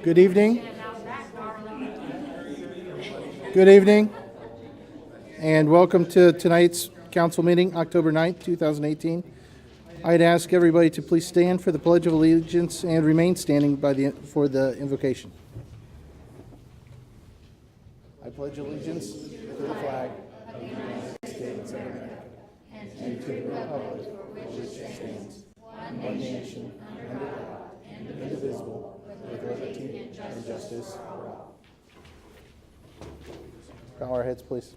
Good evening. Good evening, and welcome to tonight's council meeting, October 9th, 2018. I'd ask everybody to please stand for the Pledge of Allegiance and remain standing for the invocation. I pledge allegiance to the flag of the United States of America and to the republic for which it stands, one nation, under God, indivisible, with liberty and justice for all. Bow our heads, please.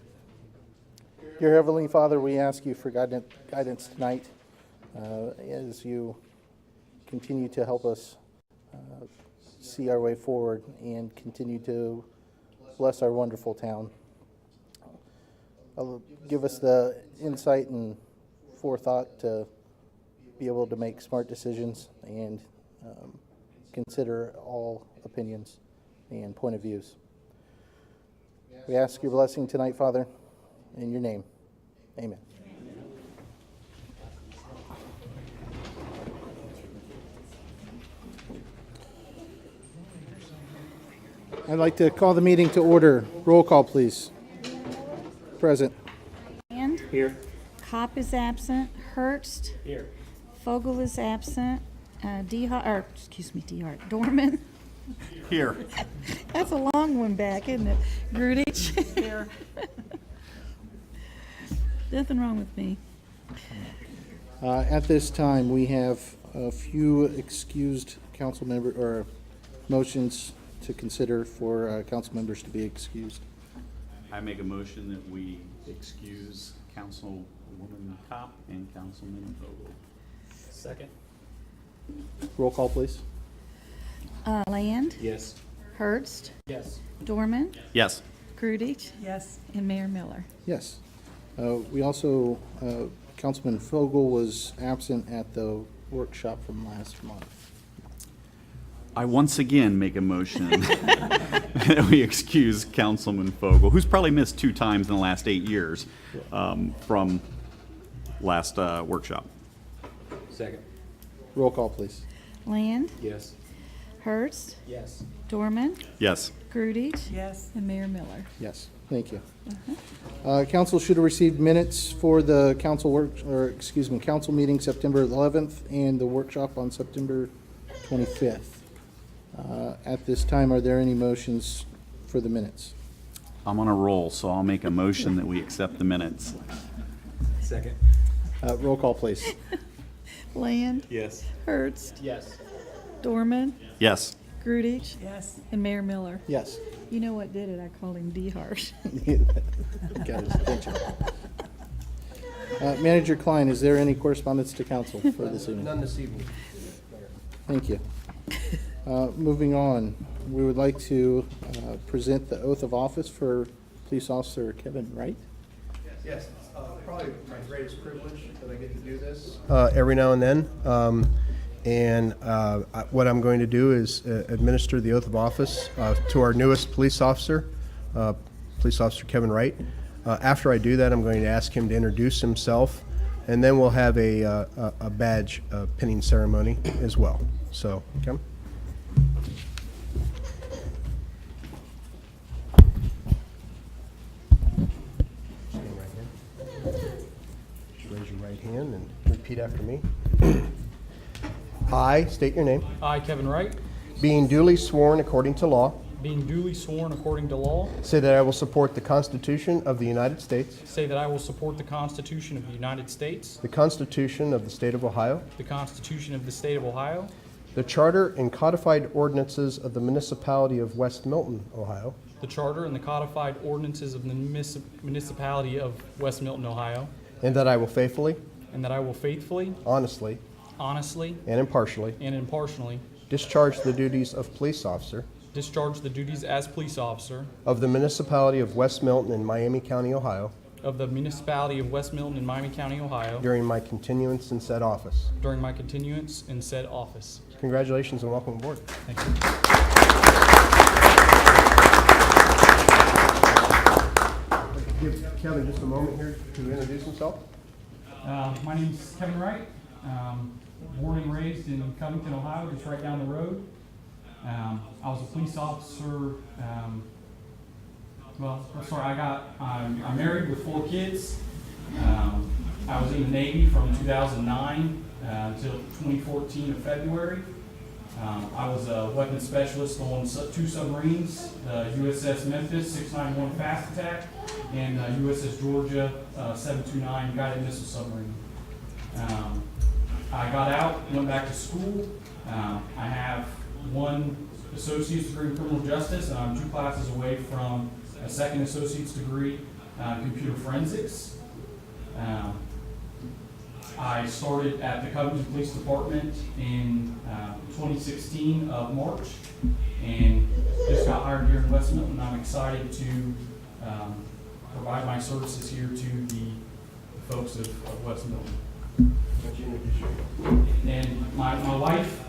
Dear Heavenly Father, we ask you for guidance tonight as you continue to help us see our way forward and continue to bless our wonderful town. Give us the insight and forethought to be able to make smart decisions and consider all opinions and point of views. We ask your blessing tonight, Father, in your name. Amen. I'd like to call the meeting to order. Roll call, please. Present. And Here. Kopp is absent. Hurst. Here. Fogel is absent. Dorman. Here. That's a long one back, isn't it? Grudich. Here. Nothing wrong with me. At this time, we have a few excused council member or motions to consider for council members to be excused. I make a motion that we excuse Councilwoman Kopp and Councilman Vogel. Second. Roll call, please. Land. Yes. Hurst. Yes. Dorman. Yes. Grudich. Yes. And Mayor Miller. Yes. We also, Councilman Fogel was absent at the workshop from last month. I once again make a motion that we excuse Councilman Vogel, who's probably missed 2 times in the last 8 years from last workshop. Second. Roll call, please. Land. Yes. Hurst. Yes. Dorman. Yes. Grudich. Yes. And Mayor Miller. Yes, thank you. Council should have received minutes for the council council meeting September 11th and the workshop on September 25th. At this time, are there any motions for the minutes? I'm on a roll, so I'll make a motion that we accept the minutes. Second. Roll call, please. Land. Yes. Hurst. Yes. Dorman. Yes. Grudich. Yes. And Mayor Miller. Yes. You know what did it? I called him D-Harsh. Got his attention. Manager Klein, is there any correspondence to council for this evening? None this evening. Thank you. Moving on, we would like to present the oath of office for Police Officer Kevin Wright. Yes, it's probably my greatest privilege that I get to do this every now and then. What I'm going to do is administer the oath of office to our newest police officer, Police Officer Kevin Wright. After I do that, I'm going to ask him to introduce himself, and then we'll have a badge pinning ceremony as well. So, Kevin. Stand right here. Just raise your right hand and repeat after me. I state your name. I, Kevin Wright, Being duly sworn according to law, being duly sworn according to law, say that I will support the Constitution of the United States, say that I will support the Constitution of the United States, the Constitution of the State of Ohio, the Constitution of the State of Ohio, the Charter and codified ordinances of the Municipality of West Milton, Ohio, the Charter and the codified ordinances of the Municipality of West Milton, Ohio, and that I will faithfully, and that I will faithfully, honestly, honestly, and impartially and impartially discharge the duties of police officer discharge the duties as police officer of the Municipality of West Milton in Miami County, Ohio, of the Municipality of West Milton in Miami County, Ohio, during my continuance in said office. during my continuance in said office. Congratulations and welcome aboard. Thank you. Give Kevin just a moment here to introduce himself. My name's Kevin Wright. Born and raised in Covington, Ohio, just right down the road. I was a police officer. I'm married with 4 kids. I was in the Navy from 2009 until 2014 of February. I was a weapons specialist on 2 submarines, USS Memphis 691 Fast Attack and USS Georgia 729 Guided Missile Submarine. I got out, went back to school. I have 1 associate's degree in criminal justice, and I'm 2 classes away from a 2nd associate's degree in computer forensics. I started at the Covington Police Department in 2016 of March, and just got hired here in West Milton. I'm excited to provide my services here to the folks of West Milton. And my wife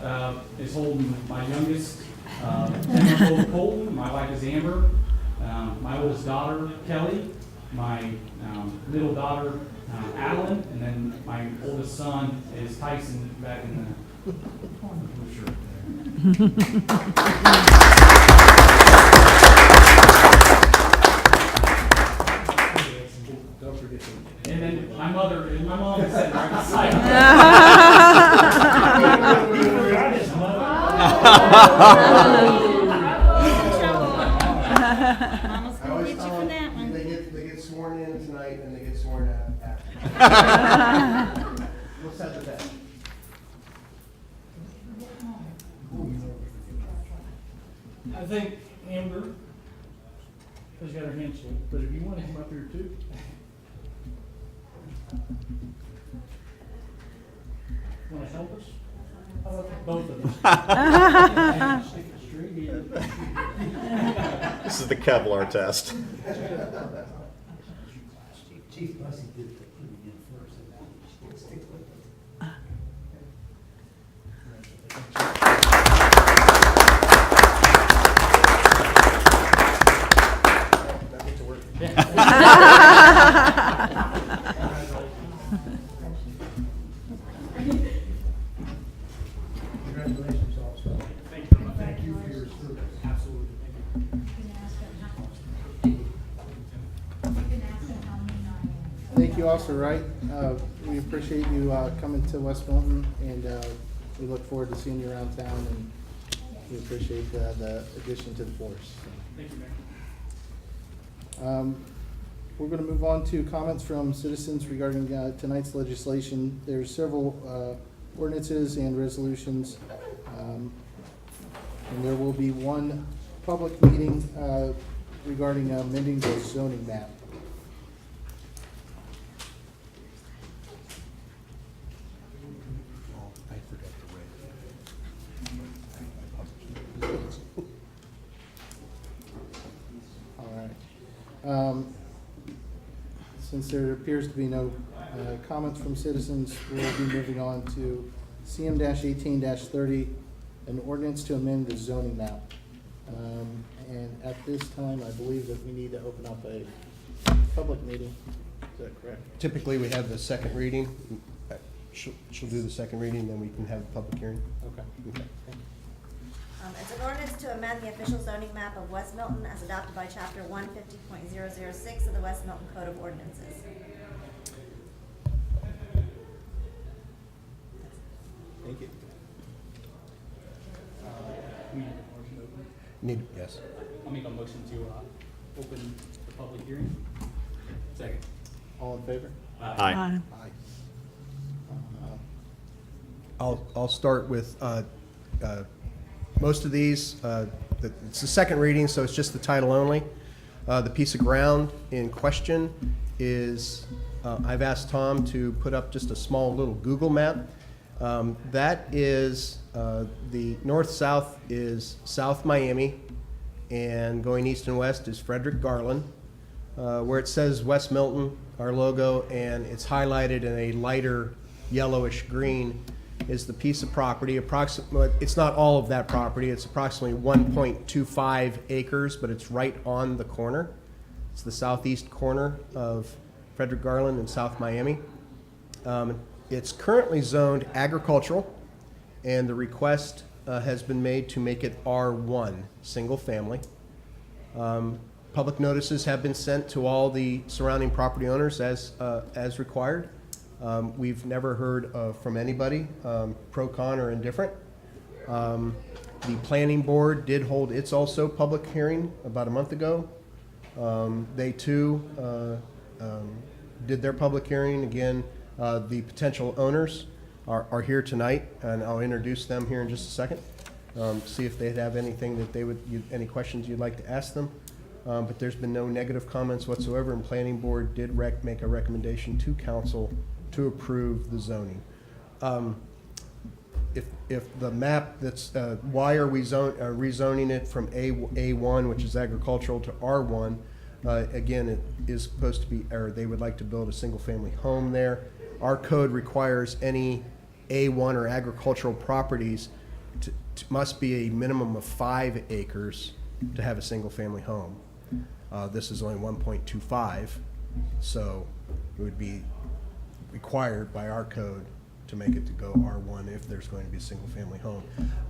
is holding my youngest 10-month-old Colton. My wife is Amber. My oldest daughter, Kelly. My middle daughter, Alan. And then my oldest son is Tyson back in the blue shirt Don't forget to. And then my mom is sitting right beside Mama's gonna get you for that one. They get sworn in tonight and they get sworn out after. Let's have the best. I think Amber has got her handshake, but if you want to come up here too. Want to help us? How about both of us? Stick it straight in. This is the Kevlar test. Chief Bussey did the putting in first, and now we'll stick with it. Congratulations, also. Thank you for your service. Absolutely. Thank you, Officer Wright. We appreciate you coming to West Milton, and we look forward to seeing you around town, and we appreciate the addition to the force. Thank you, Mayor. We're going to move on to comments from citizens regarding tonight's legislation. There's several ordinances and resolutions, and there will be one public meeting regarding amending the zoning map. I forgot to All right. Since there appears to be no comments from citizens, we'll be moving on to CM-18-30, an ordinance to amend the zoning map. And at this time, I believe that we need to open up a public meeting. Is that correct? Typically, we have the second reading. She'll do the second reading, then we can have a public hearing. Okay. Okay. It's an ordinance to amend the official zoning map of West Milton as adopted by Chapter 150.006 of the West Milton Code of Ordinances. Thank you. We need a motion to open. Need, yes. I'll make a motion to open the public hearing. Second. All in favor? Aye. Aye. I'll start with, most of these, it's the second reading, so it's just the title only. The piece of ground in question is, I've asked Tom to put up just a small little Google map. That is, the north-south is South Miami, and going east and west is Frederick Garland. Where it says West Milton, our logo, and it's highlighted in a lighter yellowish green, is the piece of property. It's not all of that property. It's approximately 1.25 acres, but it's right on the corner. It's the southeast corner of Frederick Garland and South Miami. It's currently zoned agricultural, and the request has been made to make it R1, single family. Public notices have been sent to all the surrounding property owners as required. We've never heard from anybody, pro, con, or indifferent. The planning board did hold its also public hearing about a month ago. They too did their public hearing. Again, the potential owners are here tonight, and I'll introduce them here in just a second. See if they'd have anything that any questions you'd like to ask them. But there's been no negative comments whatsoever, and planning board did make a recommendation to council to approve the zoning. If the map that's, why are we rezoning it from A1, which is agricultural, to R1? Again, it is supposed to be, or they would like to build a single-family home there. Our code requires any A1 or agricultural properties must be a minimum of 5 acres to have a single-family home. This is only 1.25, so it would be required by our code to make it to go R1 if there's going to be a single-family home.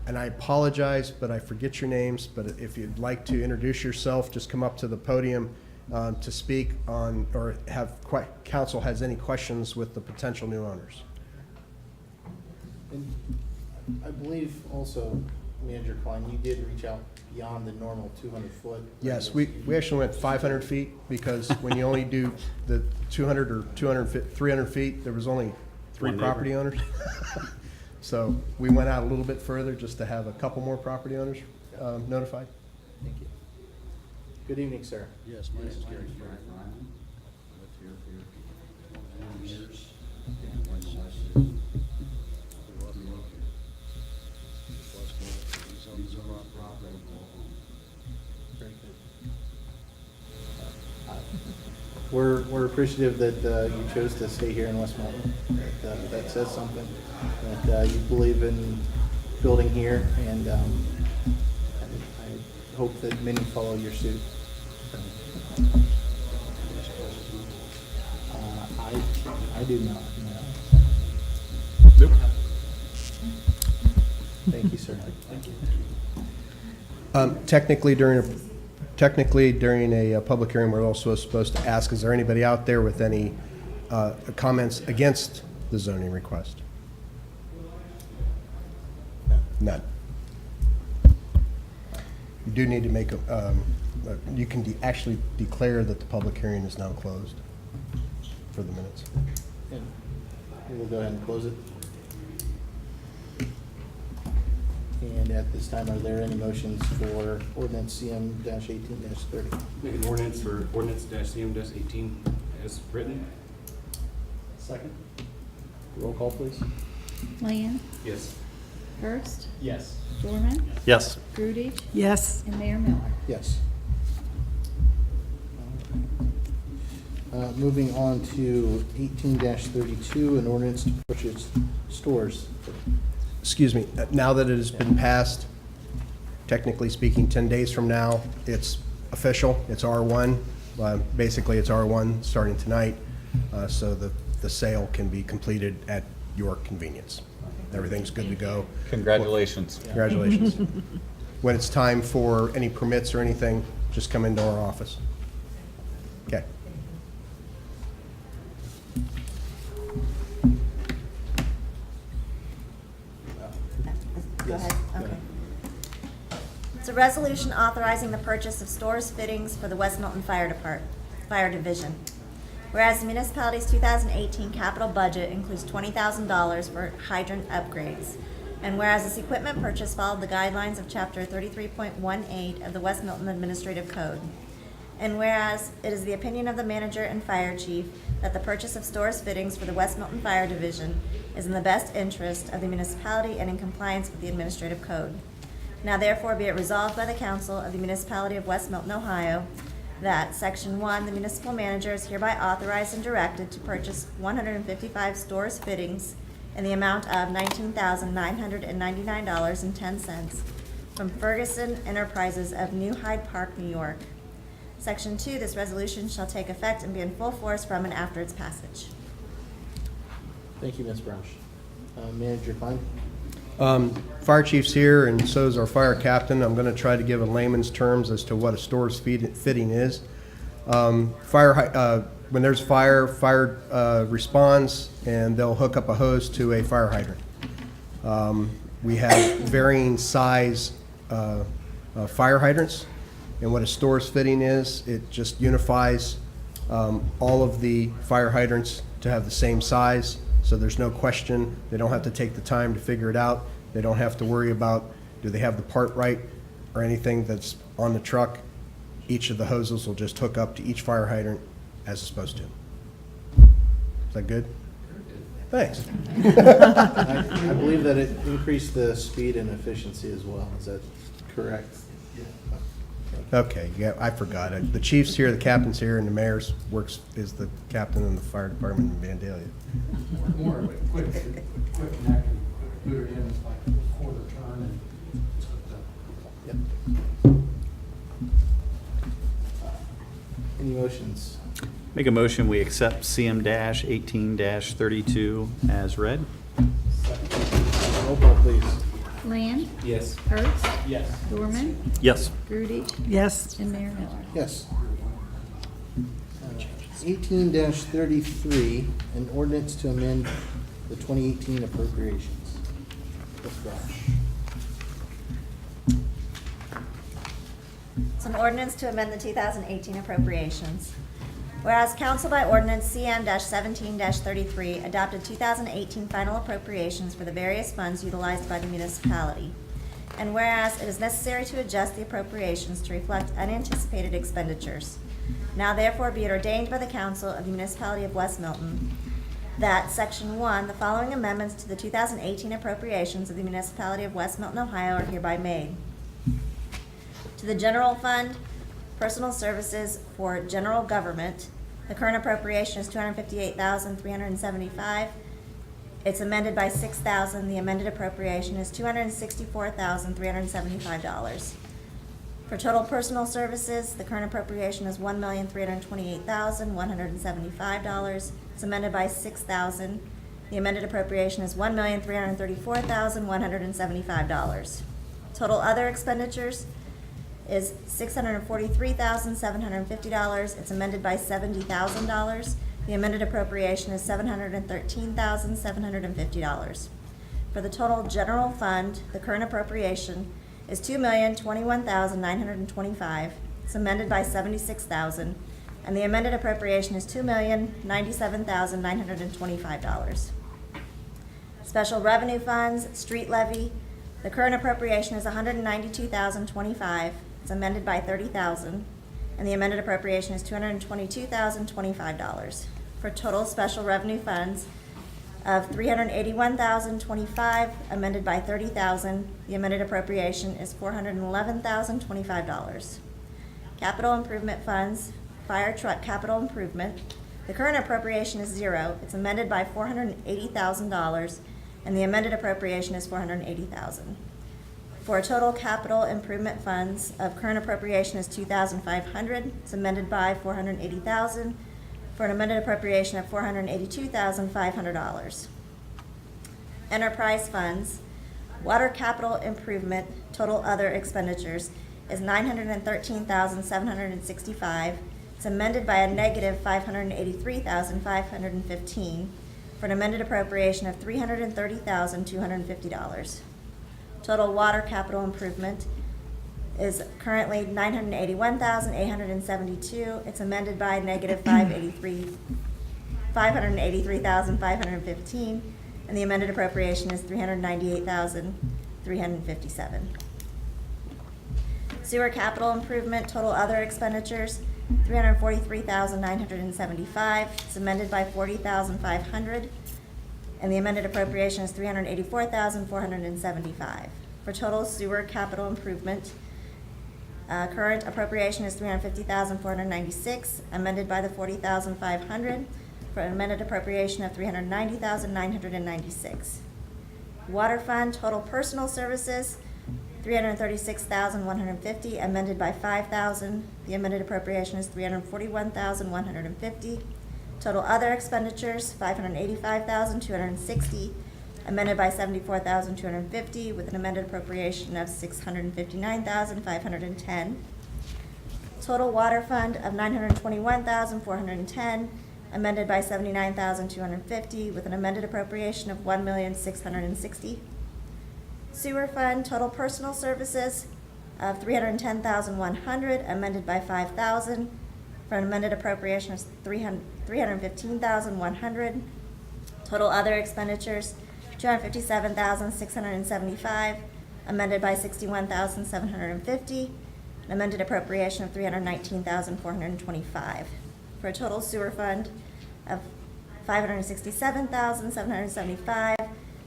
And I apologize, but I forget your names, but if you'd like to introduce yourself, just come up to the podium to speak on, or have council has any questions with the potential new owners. And I believe also, Manager Klein, you did reach out beyond the normal 200-foot. Yes, we actually went 500 feet because when you only do the 200 or 300 feet, there was only 3 One property neighbor. owners. So we went out a little bit further just to have a couple more property owners notified. Thank you. Good evening, sir. Yes, my name is Gary Ryan. Lived here for 20 years. And my wife is, we love Milton. These are our property. Very good. We're appreciative that you chose to stay here in West Milton. That says something. That you believe in building here, and I hope that many follow your suit. I do not. No. Nope. Thank you, sir. Thank you. Technically, during a public hearing, we're also supposed to ask, is there anybody out there with any comments against the zoning request? None. You do need to make you can actually declare that the public hearing is now closed for the minutes. And we'll go ahead and close it. And at this time, are there any motions for ordinance CM-18-30? Make an ordinance for ordinance-CM-18 as written. Second. Roll call, please. Land, Yes. Hurst, Yes. Dorman, Yes. Grudich, yes, and Mayor Miller. Yes. Moving on to 18-32, an ordinance to purchase stores. Excuse me, now that it has been passed, technically speaking, 10 days from now, it's official, it's R1. Basically, it's R1 starting tonight, so the sale can be completed at your convenience. Everything's good to go. Congratulations. Congratulations. When it's time for any permits or anything, just come into our office. Okay. Go ahead, okay. It's a resolution authorizing the purchase of stores fittings for the West Milton Fire Division. Whereas the municipality's 2018 capital budget includes $20,000 for hydrant upgrades, and whereas this equipment purchase followed the guidelines of Chapter 33.18 of the West Milton Administrative Code, and whereas it is the opinion of the manager and fire chief that the purchase of stores fittings for the West Milton Fire Division is in the best interest of the municipality and in compliance with the administrative code. Now therefore be it resolved by the council of the municipality of West Milton, Ohio, that Section 1, the municipal manager is hereby authorized and directed to purchase 155 stores fittings in the amount of $19,999.10 from Ferguson Enterprises of New Hyde Park, New York. Section 2, this resolution shall take effect and be in full force from and after its passage. Thank you, Ms. Broush. Manager Klein? Fire chief's here, and so is our fire captain. I'm going to try to give a layman's terms as to what a store's fitting is. When there's fire responds, and they'll hook up a hose to a fire hydrant. We have varying size fire hydrants, and what a store's fitting is, it just unifies all of the fire hydrants to have the same size, so there's no question. They don't have to take the time to figure it out. They don't have to worry about, do they have the part right or anything that's on the truck. Each of the hoses will just hook up to each fire hydrant as it's supposed to. Is that good? Thanks. I believe that it increased the speed and efficiency as well. Is that correct? Okay, yeah, I forgot. The chief's here, the captain's here, and the mayor's is the captain in the fire department in Vandalia. More of a quick neck and quick boot it in, it's like a quarter turn and it's hooked up. Yep. Any motions? Make a motion, we accept CM-18-32 as read. Roll call, please. Land, Yes. Hertz, Yes. Dorman, Yes. Grudy, Yes. and Mayor Miller. Yes. 18-33, an ordinance to amend the 2018 appropriations. Ms. Brosh. It's an ordinance to amend the 2018 appropriations. Whereas council by ordinance CM-17-33 adopted 2018 final appropriations for the various funds utilized by the municipality. And whereas it is necessary to adjust the appropriations to reflect unanticipated expenditures. Now therefore be it ordained by the council of the municipality of West Milton that Section 1, the following amendments to the 2018 appropriations of the municipality of West Milton, Ohio are hereby made. To the general fund, personal services for general government, the current appropriation is $258,375. It's amended by $6,000. The amended appropriation is $264,375. For total personal services, the current appropriation is $1,328,175. It's amended by $6,000. The amended appropriation is $1,334,175. Total other expenditures is $643,750. It's amended by $70,000. The amended appropriation is $713,750. For the total general fund, the current appropriation is $2,021,925. It's amended by $76,000, and the amended appropriation is $2,097,925. Special revenue funds, street levy, the current appropriation is $192,025. It's amended by $30,000, and the amended appropriation is $222,025. For total special revenue funds of $381,025, amended by $30,000. The amended appropriation is $411,025. Capital improvement funds, fire truck capital improvement. The current appropriation is $0. It's amended by $480,000, and the amended appropriation is $480,000. For a total capital improvement funds of current appropriation is $2,500. It's amended by $480,000 for an amended appropriation of $482,500. Enterprise funds, water capital improvement, total other expenditures is $913,765. It's amended by a negative $583,515 for an amended appropriation of $330,250. Total water capital improvement is currently $981,872. It's amended by negative $583,515, and the amended appropriation is $398,357. Sewer capital improvement, total other expenditures, $343,975. It's amended by $40,500, and the amended appropriation is $384,475. For total sewer capital improvement, current appropriation is $350,496, amended by the $40,500 for an amended appropriation of $390,996. Water fund, total personal services, $336,150, amended by $5,000. The amended appropriation is $341,150. Total other expenditures, $585,260 amended by $74,250 with an amended appropriation of $659,510. Total water fund of $921,410, amended by $79,250 with an amended appropriation of $1,660,000. Sewer fund, total personal services of $310,100, amended by $5,000 for an amended appropriation of $315,100. Total other expenditures, $257,675, amended by $61,750, an amended appropriation of $319,425, for a total sewer fund of $567,775,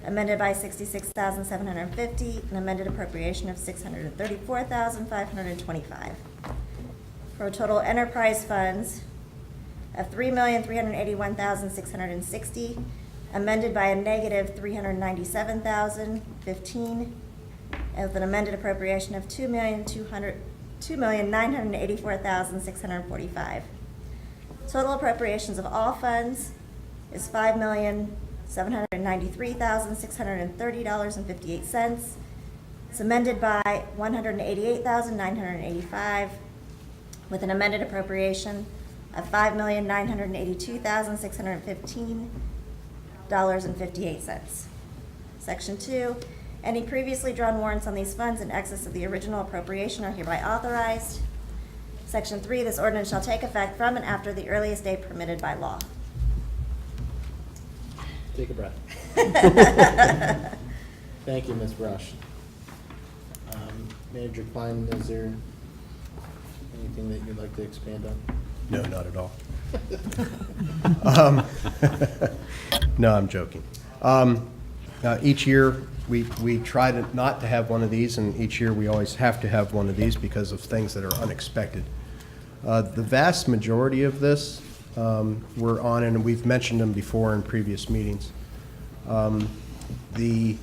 amended by $66,750, an amended appropriation of $634,525, for a total enterprise funds of $3,381,660, amended by a negative $397,015, with an amended appropriation of $2,984,645. Total appropriations of all funds is $5,793,630.58. It's amended by $188,985, with an amended appropriation of $5,982,615.58. Section 2, any previously drawn warrants on these funds in excess of the original appropriation are hereby authorized. Section 3, this ordinance shall take effect from and after the earliest date permitted by law. Take a breath. Thank you, Ms. Brush. Manager Klein, is there anything that you'd like to expand on? No, not at all. No, I'm joking. Each year, we try not to have one of these, and each year we always have to have one of these because of things that are unexpected. The vast majority of this we're on, and we've mentioned them before in previous meetings. The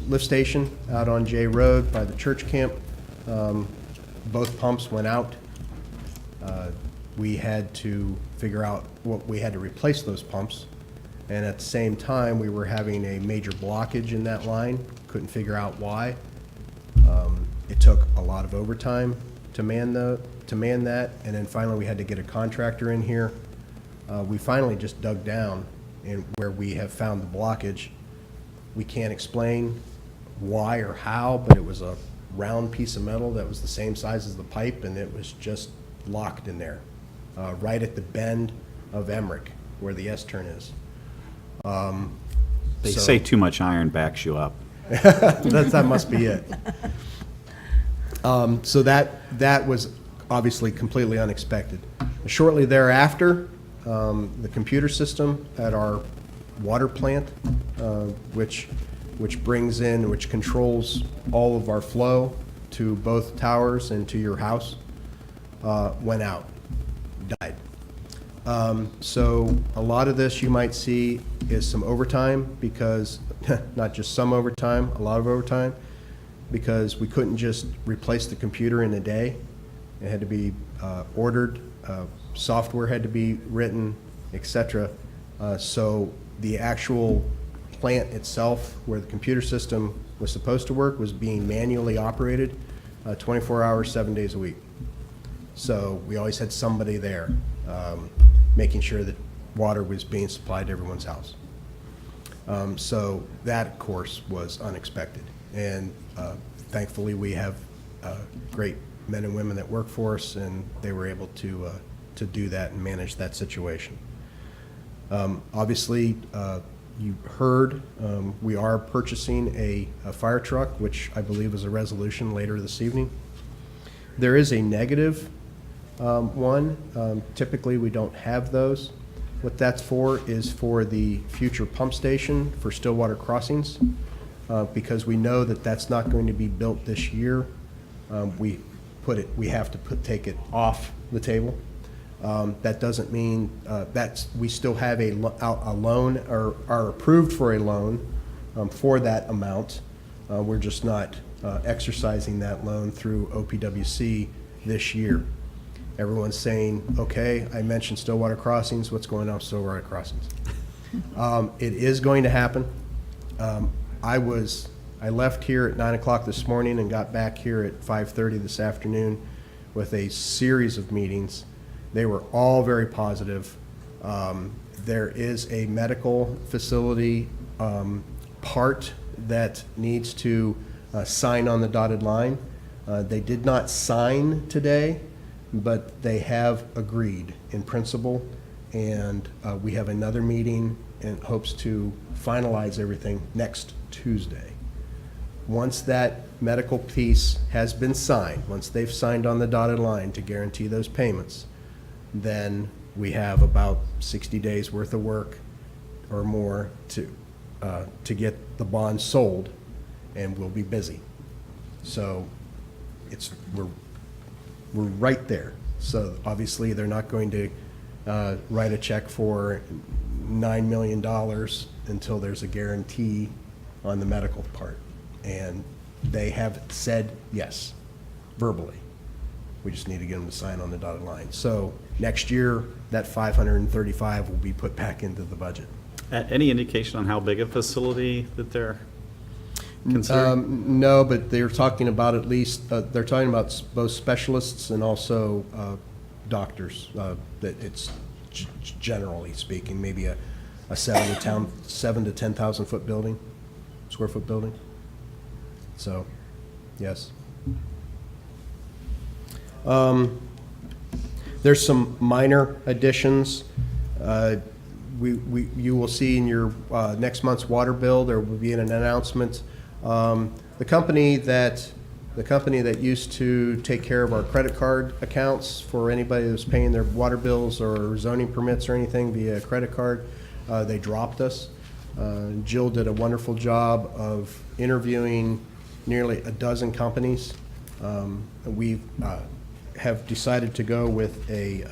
lift station out on J Road by the church camp, both pumps went out. We had to figure out what we had to replace those pumps. And at the same time, we were having a major blockage in that line. Couldn't figure out why. It took a lot of overtime to man that, and then finally we had to get a contractor in here. We finally just dug down in where we have found the blockage. We can't explain why or how, but it was a round piece of metal that was the same size as the pipe, and it was just locked in there, right at the bend of Emmerich, where the S-turn is. They say too much iron backs you up. That must be it. So that was obviously completely unexpected. Shortly thereafter, the computer system at our water plant, which controls all of our flow to both towers and to your house, went out, died. So a lot of this you might see is some overtime, because not just some overtime, a lot of overtime, because we couldn't just replace the computer in a day. It had to be ordered, software had to be written, etc. So the actual plant itself, where the computer system was supposed to work, was being manually operated 24 hours, 7 days a week. So we always had somebody there making sure that water was being supplied to everyone's house. So that, of course, was unexpected. And thankfully, we have great men and women that work for us, and they were able to do that and manage that situation. Obviously, you heard we are purchasing a fire truck, which I believe is a resolution later this evening. There is a negative one. Typically, we don't have those. What that's for is for the future pump station for Stillwater Crossings, because we know that that's not going to be built this year. We have to take it off the table. That doesn't mean we still have a loan, or are approved for a loan for that amount. We're just not exercising that loan through OPWC this year. Everyone's saying, okay, I mentioned Stillwater Crossings, what's going on with Stillwater Crossings? It is going to happen. I left here at 9 o'clock this morning and got back here at 5:30 this afternoon with a series of meetings. They were all very positive. There is a medical facility part that needs to sign on the dotted line. They did not sign today, but they have agreed in principle, and we have another meeting and hopes to finalize everything next Tuesday. Once that medical piece has been signed, once they've signed on the dotted line to guarantee those payments, then we have about 60 days worth of work or more to get the bond sold, and we'll be busy. So we're right there. So obviously they're not going to write a check for $9 million until there's a guarantee on the medical part. And they have said yes, verbally. We just need to get them to sign on the dotted line. So next year, that 535 will be put back into the budget. Any indication on how big a facility that they're considering? No, but they're talking about at least, they're talking about both specialists and also doctors. That it's generally speaking, maybe a 7 to 10,000 foot building, square foot building. So, yes. There's some minor additions. You will see in your next month's water bill, there will be an announcement. The company that used to take care of our credit card accounts for anybody that's paying their water bills or zoning permits or anything via credit card, they dropped us. Jill did a wonderful job of interviewing nearly a dozen companies. We have decided to go with a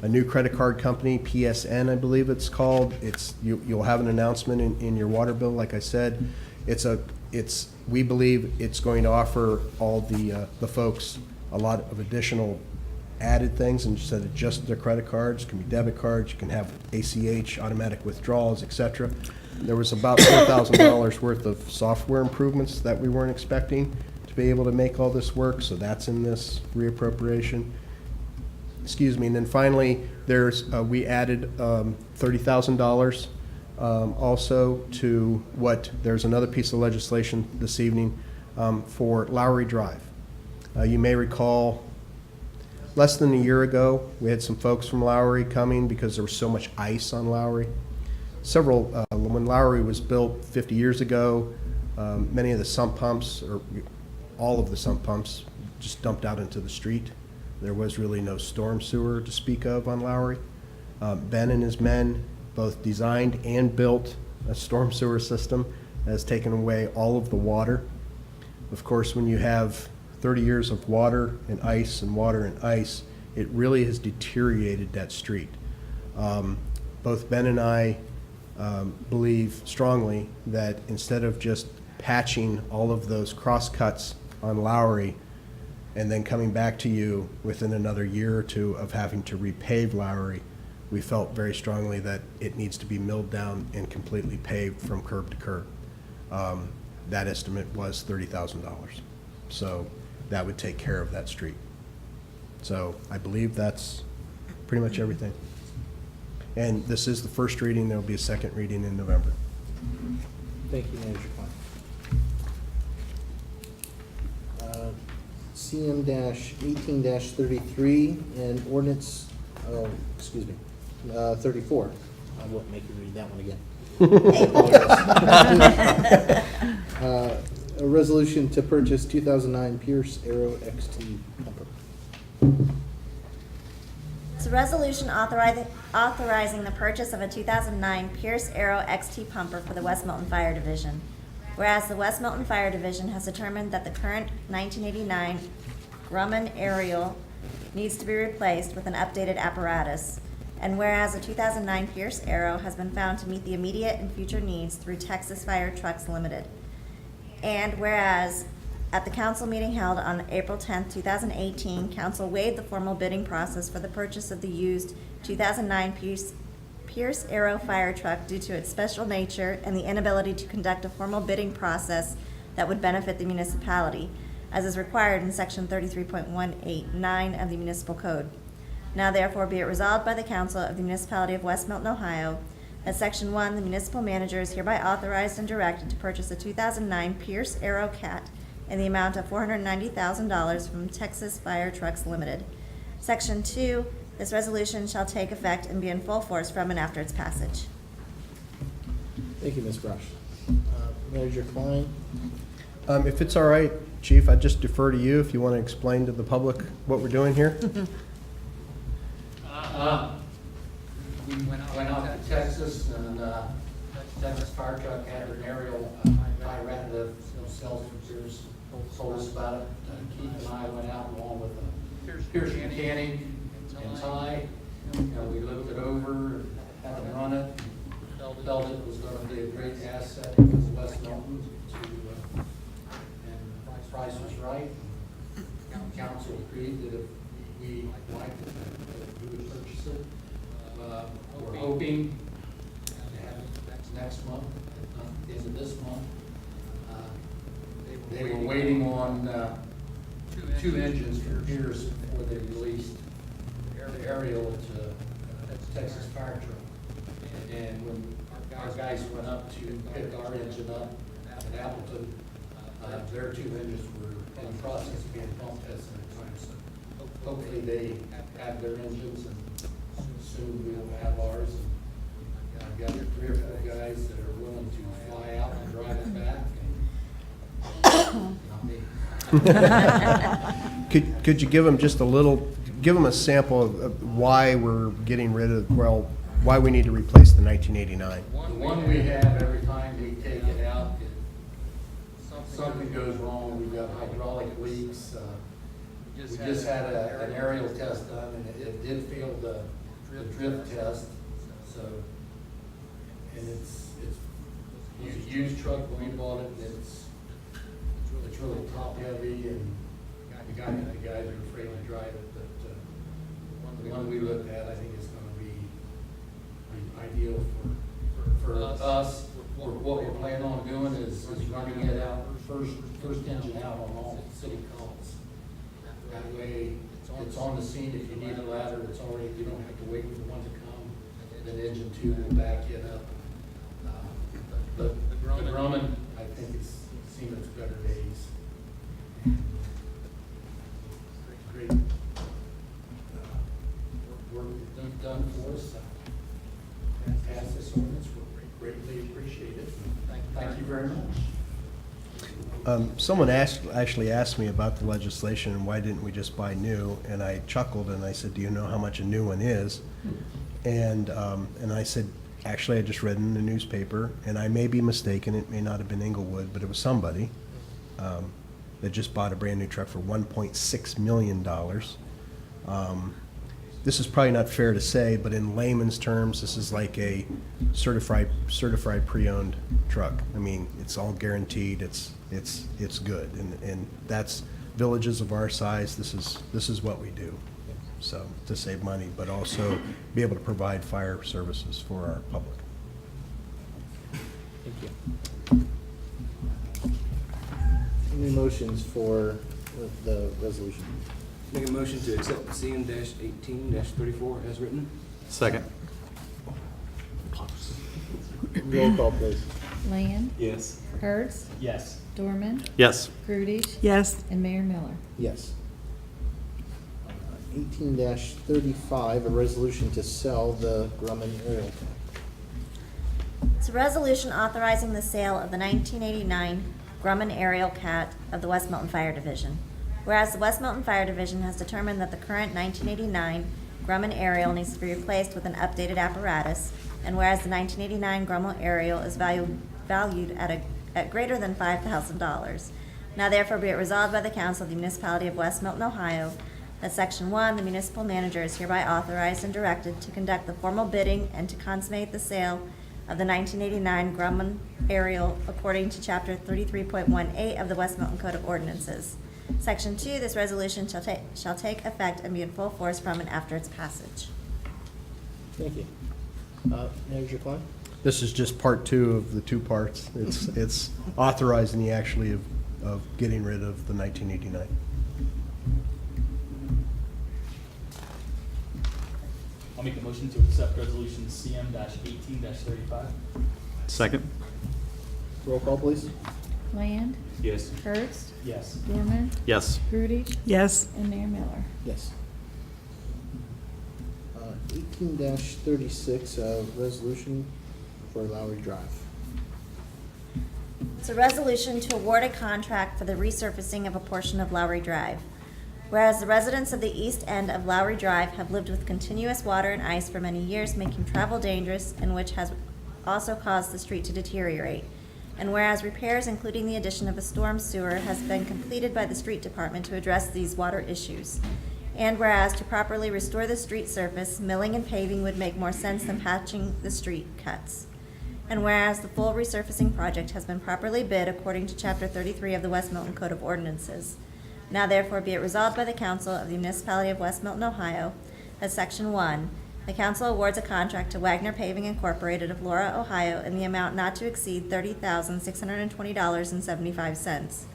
new credit card company, PSN, I believe it's called. You'll have an announcement in your water bill. Like I said, we believe it's going to offer all the folks a lot of additional added things instead of just their credit cards. It can be debit cards. You can have ACH, automatic withdrawals, etc. There was about $4,000 worth of software improvements that we weren't expecting to be able to make all this work, so that's in this reappropriation. Excuse me. And then finally, we added $30,000 also to there's another piece of legislation this evening for Lowry Drive. You may recall less than a year ago, we had some folks from Lowry coming because there was so much ice on Lowry. When Lowry was built 50 years ago, many of the sump pumps, or all of the sump pumps, just dumped out into the street. There was really no storm sewer to speak of on Lowry. Ben and his men both designed and built a storm sewer system that has taken away all of the water. Of course, when you have 30 years of water and ice and water and ice, it really has deteriorated that street. Both Ben and I believe strongly that instead of just patching all of those cross cuts on Lowry and then coming back to you within another year or two of having to repave Lowry, we felt very strongly that it needs to be milled down and completely paved from curb to curb. That estimate was $30,000. So that would take care of that street. So I believe that's pretty much everything. And this is the first reading. There will be a second reading in November. Thank you, Manager Klein. CM-18-33 and ordinance, 34. I won't make you read that one again. A resolution to purchase 2009 Pierce Aero XT pumper. It's a resolution authorizing the purchase of a 2009 Pierce Aero XT pumper for the West Milton Fire Division. Whereas the West Milton Fire Division has determined that the current 1989 Grumman aerial needs to be replaced with an updated apparatus. And whereas the 2009 Pierce Aero has been found to meet the immediate and future needs through Texas Fire Trucks Limited. And whereas at the council meeting held on April 10, 2018, council waived the formal bidding process for the purchase of the used 2009 Pierce Arrow fire truck due to its special nature and the inability to conduct a formal bidding process that would benefit the municipality, as is required in Section 33.189 of the Municipal Code. Now therefore be it resolved by the Council of the Municipality of West Milton, Ohio, that Section 1, the municipal manager is hereby authorized and directed to purchase a 2009 Pierce Arrow Cat in the amount of $490,000 from Texas Fire Trucks Limited. Section 2, this resolution shall take effect and be in full force from and after its passage. Thank you, Ms. Brush. Manager Klein? If it's all right, Chief, I'd just defer to you if you want to explain to the public what we're doing here. We went out to Texas, and Texas fire truck had an aerial, I ran the sales repairs, told us about it. Keith and I went out along with Pierce mechanic and Ty. We looked it over, had them run it, felt it was gonna be a great asset because of West Milton and the price was right. Council agreed that if we liked it, that we would purchase it. We're hoping to have it next month, the end of this month. They were waiting on two engines from Pierce before they released the aerial to Texas fire truck. And when our guys went up to pick our engine up at Appleton, their two engines were in the process of being pump tested at the time. So hopefully they have their engines, and soon we will have ours. And I've got 3 or 4 guys that are willing to fly out and drive it back. Not me. Could you give them just a little, give them a sample of why we're getting rid of, well, why we need to replace the 1989? The one we have, every time we take it out, something goes wrong. We've got hydraulic leaks. We just had an aerial test done, and it did fail the drift test. So, and it's a used truck when we bought it. It's really top heavy, and the guys are afraid to drive it. But the one we looked at, I think is going to be ideal for us. What we're planning on doing is running it out first engine out on all city calls. That way, it's on the scene. If you need a ladder, it's already, you don't have to wait for one to come. Then engine 2 will back it up. But the Grumman, I think it's seen its better days. Great work you've done for us. Pass this ordinance, we greatly appreciate it. Thank you very much. Someone actually asked me about the legislation and why didn't we just buy new? And I chuckled and I said, do you know how much a new one is? And I said, actually, I just read in the newspaper, and I may be mistaken, it may not have been Inglewood, but it was somebody that just bought a brand new truck for $1.6 million. This is probably not fair to say, but in layman's terms, this is like a certified pre-owned truck. I mean, it's all guaranteed. It's good, and that's villages of our size. This is what we do. So to save money, but also be able to provide fire services for our public. Thank you. Any motions for the resolution? Make a motion to accept CM-18-34 as written. Second. Roll call, please. Land, Yes. Kurtz, Yes. Dorman, Yes. Grudich, yes, and Mayor Miller. Yes. 18-35, a resolution to sell the Grumman aerial tank. It's a resolution authorizing the sale of the 1989 Grumman Aerial Cat of the West Milton Fire Division. Whereas the West Milton Fire Division has determined that the current 1989 Grumman Aerial needs to be replaced with an updated apparatus, and whereas the 1989 Grumman Aerial is valued at greater than $5,000. Now therefore be it resolved by the Council of the Municipality of West Milton, Ohio, that Section 1, the municipal manager is hereby authorized and directed to conduct the formal bidding and to consummate the sale of the 1989 Grumman Aerial according to Chapter 33.18 of the West Milton Code of Ordinances. Section 2, this resolution shall take effect and be in full force from and after its passage. Thank you. Manager Klein? This is just part two of the two parts. It's authorizing the actually of getting rid of the 1989. I'll make a motion to accept resolution CM-18-35. Second? Roll call, please. Land, Yes. Hurst, Yes. Dorman, Yes. Grudy, yes, and Mayor Miller. Yes. 18-36, resolution for Lowry Drive. It's a resolution to award a contract for the resurfacing of a portion of Lowry Drive. Whereas the residents of the east end of Lowry Drive have lived with continuous water and ice for many years, making travel dangerous, and which has also caused the street to deteriorate. And whereas repairs, including the addition of a storm sewer, has been completed by the street department to address these water issues. And whereas to properly restore the street surface, milling and paving would make more sense than patching the street cuts. And whereas the full resurfacing project has been properly bid according to Chapter 33 of the West Milton Code of Ordinances. Now therefore be it resolved by the Council of the Municipality of West Milton, Ohio, that Section 1, the Council awards a contract to Wagner Paving Incorporated of Laura, Ohio, in the amount not to exceed $30,620.75.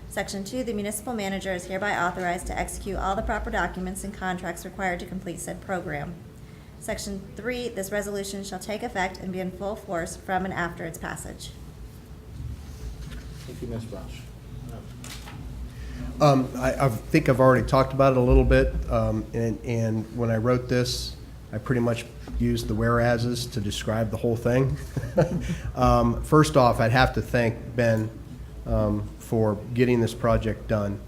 Section 2, the municipal manager is hereby authorized to execute all the proper documents and contracts required to complete said program. Section 3, this resolution shall take effect and be in full force from and after its passage. Thank you, Ms. Welch. I think I've already talked about it a little bit, and when I wrote this, I pretty much used the whereases to describe the whole thing. First off, I'd have to thank Ben for getting this project done.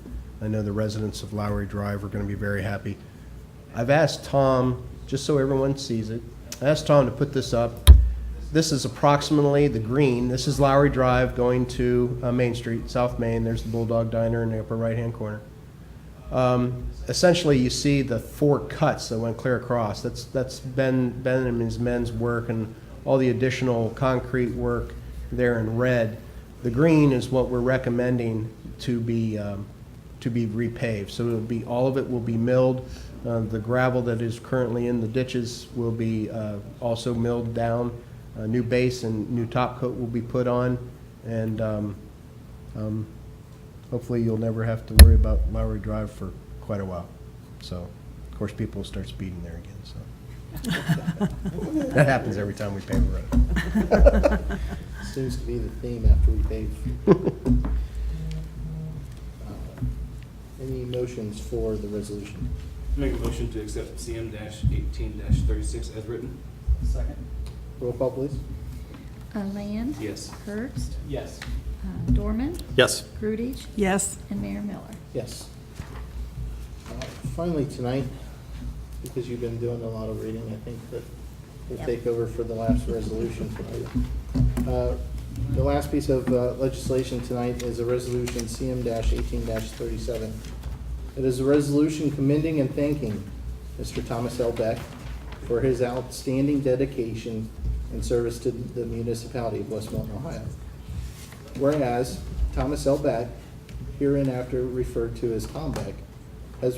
I know the residents of Lowry Drive are going to be very happy. I've asked Tom, just so everyone sees it, I asked Tom to put this up. This is approximately the green. This is Lowry Drive going to Main Street, South Main. There's the Bulldog Diner in the upper right-hand corner. Essentially, you see the 4 cuts that went clear across. That's Ben and his men's work and all the additional concrete work there in red. The green is what we're recommending to be repaved. So it'll be, all of it will be milled. The gravel that is currently in the ditches will be also milled down. A new base and new top coat will be put on, and hopefully you'll never have to worry about Lowry Drive for quite a while. So, of course, people will start speeding there again. So that happens every time we pave a road. Seems to be the theme after we pave. Any motions for the resolution? Make a motion to accept CM-18-36 as written. Second. Roll call, please. Land, Yes. Hurst, Yes. Dorman, Yes. Grudy, yes. and Mayor Miller. Yes. Finally, tonight, because you've been doing a lot of reading, I think that we'll Yep. take over for the last resolution tonight. The last piece of legislation tonight is a resolution CM-18-37. It is a resolution commending and thanking Mr. Thomas L. Beck for his outstanding dedication and service to the municipality of West Milton, Ohio. Whereas Thomas L. Beck, hereinafter referred to as Tom Beck, has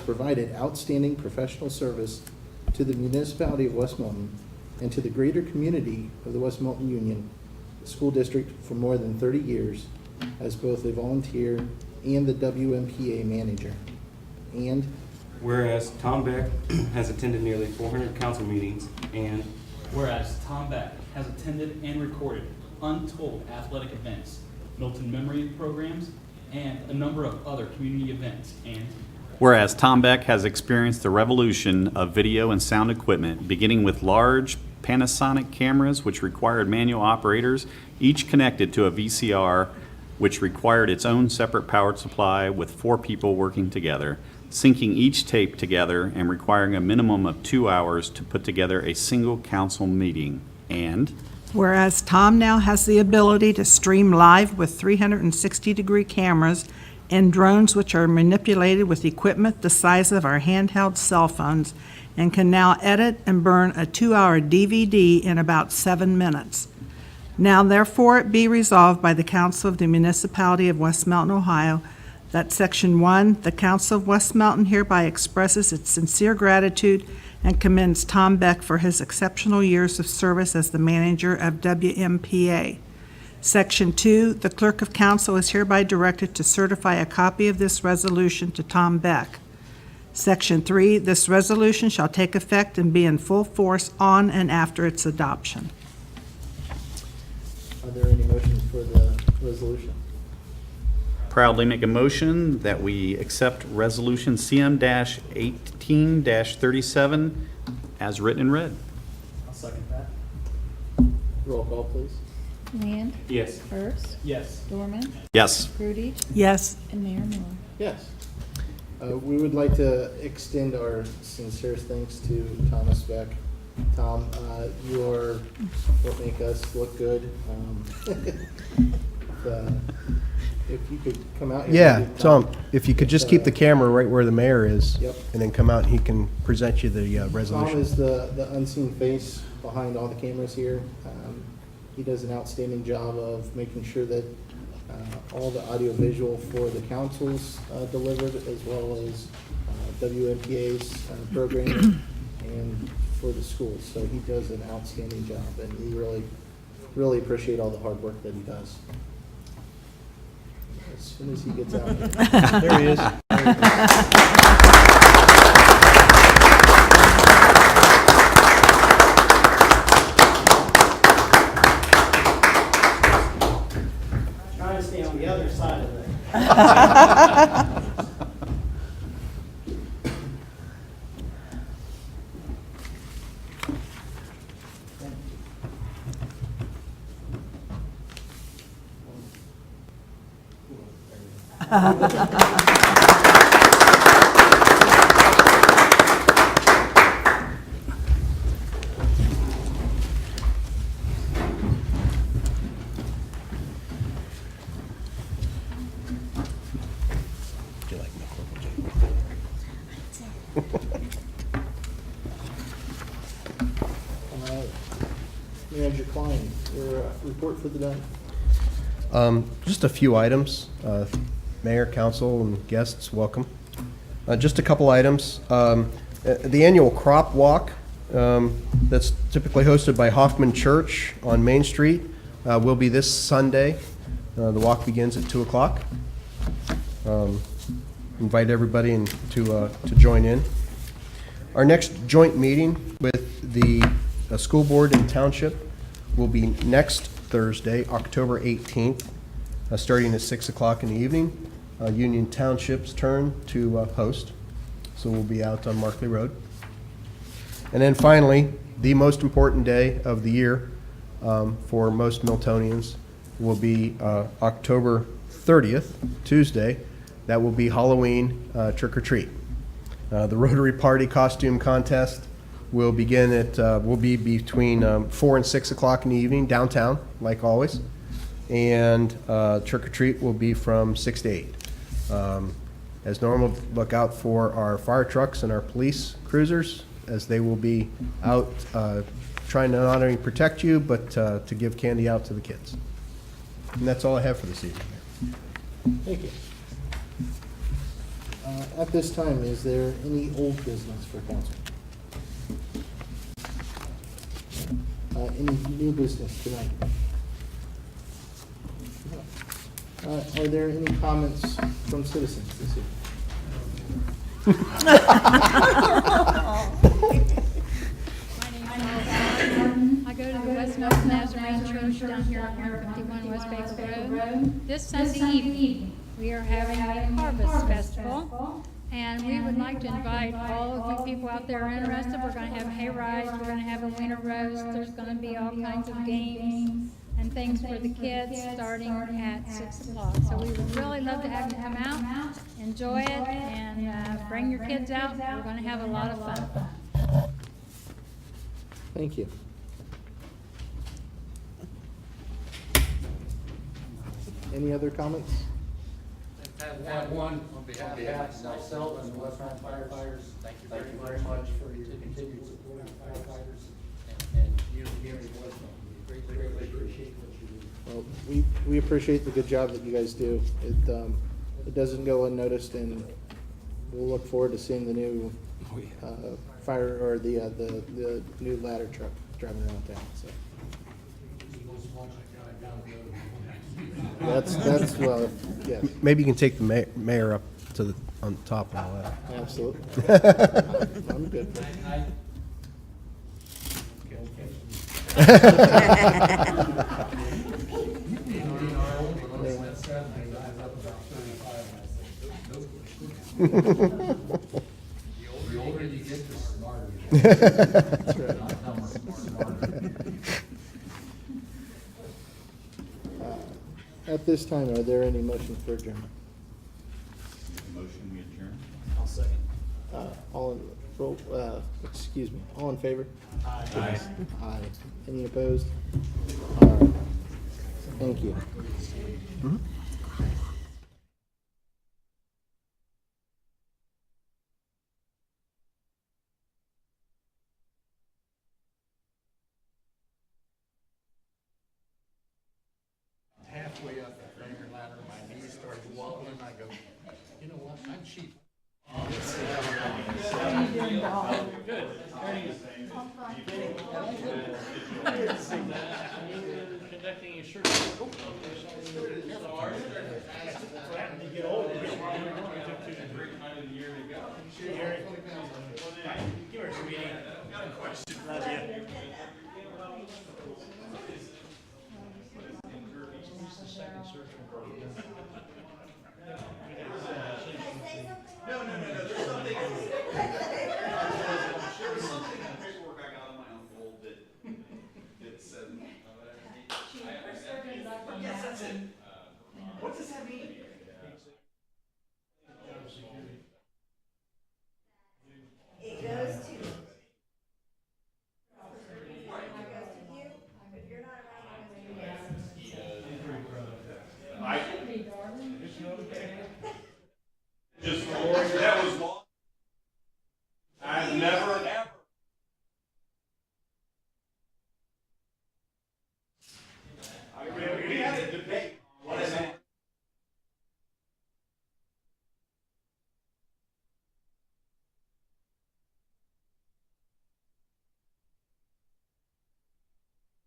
provided outstanding professional service to the municipality of West Milton and to the greater community of the West Milton Union School District for more than 30 years as both a volunteer and the WMPA manager. And Whereas Tom Beck has attended nearly 400 council meetings, and Whereas Tom Beck has attended and recorded untold athletic events, Milton memory programs, and a number of other community events, and Whereas Tom Beck has experienced the revolution of video and sound equipment, beginning with large Panasonic cameras which required manual operators, each connected to a VCR which required its own separate power supply with 4 people working together, syncing each tape together and requiring a minimum of 2 hours to put together a single council meeting. And Whereas Tom now has the ability to stream live with 360-degree cameras and drones which are manipulated with equipment the size of our handheld cell phones and can now edit and burn a 2-hour DVD in about 7 minutes. Now therefore it be resolved by the Council of the Municipality of West Milton, Ohio, that Section 1, the Council of West Milton hereby expresses its sincere gratitude and commends Tom Beck for his exceptional years of service as the manager of WMPA. Section 2, the clerk of council is hereby directed to certify a copy of this resolution to Tom Beck. Section 3, this resolution shall take effect and be in full force on and after its adoption. Are there any motions for the resolution? Proudly make a motion that we accept Resolution CM-18-37 as written and read. I'll second that. Roll call, please. Land, Yes. Hurst, Yes. Dorman, Yes. Groody, Yes. and Mayor Miller. Yes. We would like to extend our sincerest thanks to Thomas Beck. Tom, you are what make us look good. If you could come out here. Yeah, Tom, if you could just keep the camera right where the mayor is. Yep. And then come out and he can present you the Tom resolution. is the unseen face behind all the cameras here. He does an outstanding job of making sure that all the audiovisual for the councils delivered, as well as WMPA's programming and for the schools. So he does an outstanding job, and we really appreciate all the hard work that he does. As soon as he gets out here. There he is. Trying to stay on the other side of it. Manager Klein, your report for the day. Just a few items. Mayor, council, and guests, welcome. Just a couple items. The annual crop walk that's typically hosted by Hoffman Church on Main Street will be this Sunday. The walk begins at 2 o'clock. Invite everybody to join in. Our next joint meeting with the school board and township will be next Thursday, October 18th, starting at 6 o'clock in the evening. Union Township's turn to host, so we'll be out on Markley Road. And then finally, the most important day of the year for most Miltonians will be October 30th, Tuesday. That will be Halloween trick-or-treat. The Rotary Party costume contest will begin at, will be between 4 and 6 o'clock in the evening downtown, like always. And trick-or-treat will be from 6 to 8. As normal, look out for our fire trucks and our police cruisers, as they will be out trying to not only protect you, but to give candy out to the kids. And that's all I have for this evening. Thank you. At this time, is there any old business for council? Any new business tonight? Are there any comments from citizens this evening? I go to the West Milton Nazarene Church down here on 151 West Baker Road. This Sunday evening, we are having a harvest festival, and we would like to invite all of you people out there who are interested. We're going to have hay rides, we're going to have a winter roast, there's going to be all kinds of games and things for the kids starting at 6 o'clock. So we would really love to have you come out, enjoy it, and bring your kids out. We're going to have a lot of fun. Thank you. Any other comments? I have one on behalf of myself and the West Rhine firefighters. Thank you very much for your continued support of firefighters and you here in West Milton. We greatly appreciate what you do. Well, we appreciate the good job that you guys do. It doesn't go unnoticed, and we'll look forward to seeing the new fire, or the new ladder truck driving around town, so. That's, well, yes, Maybe you can take the mayor up to the, on top and all that. absolutely. I'm good. The older you get, the smarter you That's right. Not dumber, smarter. At this time, are there any motions for adjournment? Motion we adjourn? I'll second. All excuse me, all in favor? Aye. Aye. Any opposed? All right. Thank you. Halfway up that Ranger ladder, my knees started wobbling, I go, you know what, I'm cheap. Conducting a shirt. It goes to. You, if you're not around, it goes to you. Just